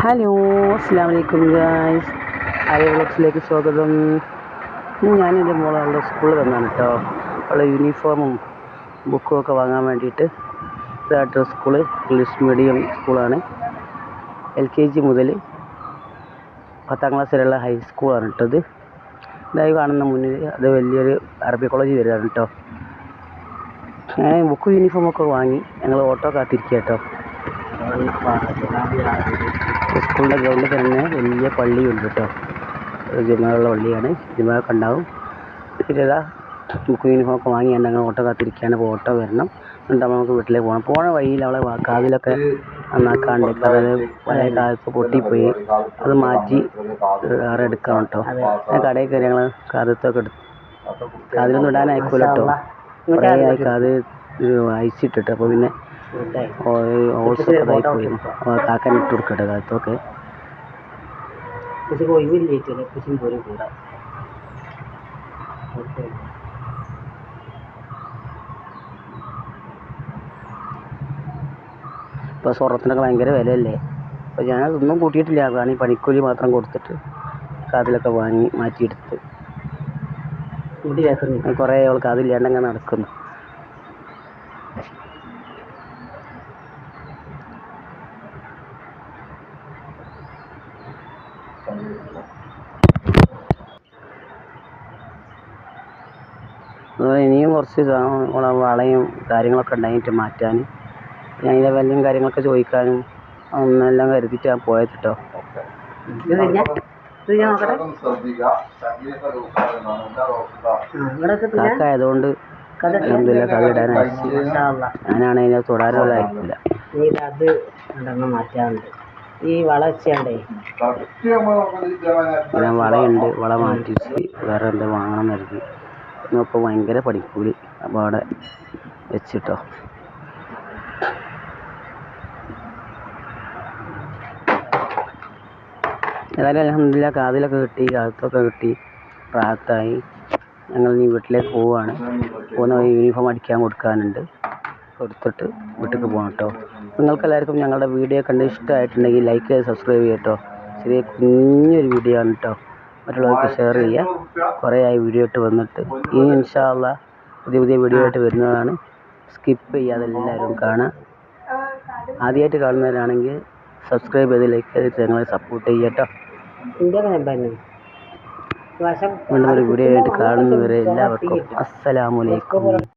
Hello, അസ്സാം വലൈക്കും guys. Arya വ്ളോഗ്സിലേക്ക് സ്വാഗതം. ഞാൻ എൻ്റെ മോളെ അവളുടെ സ്കൂളിൽ വന്നാണ് കേട്ടോ. അവളുടെ യൂണിഫോമും ബുക്കും ഒക്കെ വാങ്ങാൻ വേണ്ടിയിട്ട്. ഇതാട്ടോ സ്കൂള്, ഇംഗ്ലീഷ് മീഡിയം സ്കൂളാണ്. LKG മുതൽ 10ാം ക്ലാസ് വരെയുള്ള ഹൈസ്കൂളാണ് കേട്ടത്. ഇതായി കാണുന്ന മുന്നിൽ അത് വലിയൊരു അറബി കോളേജ് വരികയാണ് കേട്ടോ. ഞാൻ ബുക്കും യൂണിഫോമൊക്കെ വാങ്ങി ഞങ്ങൾ ഓട്ടോ കാത്തിരിക്കുക കേട്ടോ. സ്കൂളിൻ്റെ ഗ്രൗണ്ടിൽ തന്നെ വലിയ പള്ളിയുണ്ട് കേട്ടോ. ജുമായുള്ള പള്ളിയാണ്. ജുമായൊക്കെ ഉണ്ടാവും. പിന്നെ ഇതാ ബുക്ക് യൂണിഫോമൊക്കെ വാങ്ങി ഞങ്ങൾ ഓട്ടോ കാത്തിരിക്കുകയാണ്. അപ്പോൾ ഓട്ടോ വരണം, എന്നിട്ട് നമുക്ക് വീട്ടിലേക്ക് പോകണം. പോണ വഴിയിൽ അവളെ കാതിലൊക്കെ നന്നാക്കാണ്ട്, അതായത് പഴയ കാലത്ത് പൊട്ടിപ്പോയി, അത് മാറ്റി വേറെ എടുക്കണം കേട്ടോ. ഞാൻ കടയിൽ കയറി ഞങ്ങൾ കാതിലത്തൊക്കെ എടുത്തു. കാതിലൊന്നും ഇടാൻ അയക്കൂല കേട്ടോ. കുറേ ആയി കാത് അയച്ചിട്ടിട്ട്. അപ്പോൾ പിന്നെ ഓൾസൊക്കെ ഇതായിപ്പോയി. കാക്കൻ ഇട്ട് കൊടുക്കട്ടെ കാലത്തൊക്കെ. ഇപ്പോൾ സ്വർണ്ണത്തിനൊക്കെ ഭയങ്കര വിലയല്ലേ. അപ്പോൾ ഞാനതൊന്നും കൂട്ടിയിട്ടില്ല. കാരണം ഈ പണിക്കൂലി മാത്രം കൊടുത്തിട്ട് കാതിലൊക്കെ വാങ്ങി മാറ്റിയെടുത്ത്. കുറേ അവൾ കാതില്ലാണ്ട് അങ്ങനെ നടക്കുന്നു. ഇനിയും കുറച്ച് വളയും കാര്യങ്ങളൊക്കെ ഉണ്ടായിട്ട് മാറ്റാൻ, ഞാൻ അതിൻ്റെ വിലയും കാര്യങ്ങളൊക്കെ ചോദിക്കാനും ഒന്നെല്ലാം കരുതിയിട്ട് ഞാൻ പോയത് കേട്ടോ. കാക്ക ആയതുകൊണ്ട് എന്തില്ല കഥയിടാൻ അയച്ചു. ഞാനാണ് അതിനെ തൊടാനുള്ള അയക്കില്ല. മാറ്റാറുണ്ട് ഈ വള വെച്ചേ ഞാൻ വളയുണ്ട്, വള മാറ്റിച്ച് വേറെ എന്താ വാങ്ങണം കരുതി. ഇപ്പോൾ ഭയങ്കര പണിക്കൂലി. അപ്പോൾ അവിടെ വെച്ചിട്ടോ. ഏതായാലും അൽഹംദുലില്ലാ കാതിലൊക്കെ കിട്ടി, കാലത്തൊക്കെ കിട്ടി, റാഹത്തായി. ഞങ്ങൾ ഇനി വീട്ടിലേക്ക് പോവുകയാണ്. പോകുന്ന വഴി യൂണിഫോം അടിക്കാൻ കൊടുക്കാനുണ്ട്, കൊടുത്തിട്ട് വീട്ടിലേക്ക് പോകണം കേട്ടോ. നിങ്ങൾക്കെല്ലാവർക്കും ഞങ്ങളുടെ വീഡിയോ കണ്ട് ഇഷ്ടമായിട്ടുണ്ടെങ്കിൽ ലൈക്ക് ചെയ്ത് സബ്സ്ക്രൈബ് ചെയ്യുക കേട്ടോ. ചെറിയ കുഞ്ഞൊരു വീഡിയോ ആണ് കേട്ടോ. മറ്റുള്ളവർക്ക് ഷെയർ ചെയ്യുക. കുറേ ആയി വീഡിയോ ഇട്ട് വന്നിട്ട്. ഇനി ഇൻഷാ അല്ലാഹ് പുതിയ വീഡിയോ ആയിട്ട് വരുന്നതാണ്. സ്കിപ്പ് ചെയ്യാതെ എല്ലാവരും കാണുക. ആദ്യമായിട്ട് കാണുന്നവരാണെങ്കിൽ സബ്സ്ക്രൈബ് ചെയ്ത് ലൈക്ക് ചെയ്തിട്ട് ഞങ്ങളെ സപ്പോർട്ട് ചെയ്യുക കേട്ടോ. വീണ്ടും ഒരു വീഡിയോ ആയിട്ട് കാണുന്നവരെ എല്ലാവർക്കും അസ്സലാമു അലൈക്കും.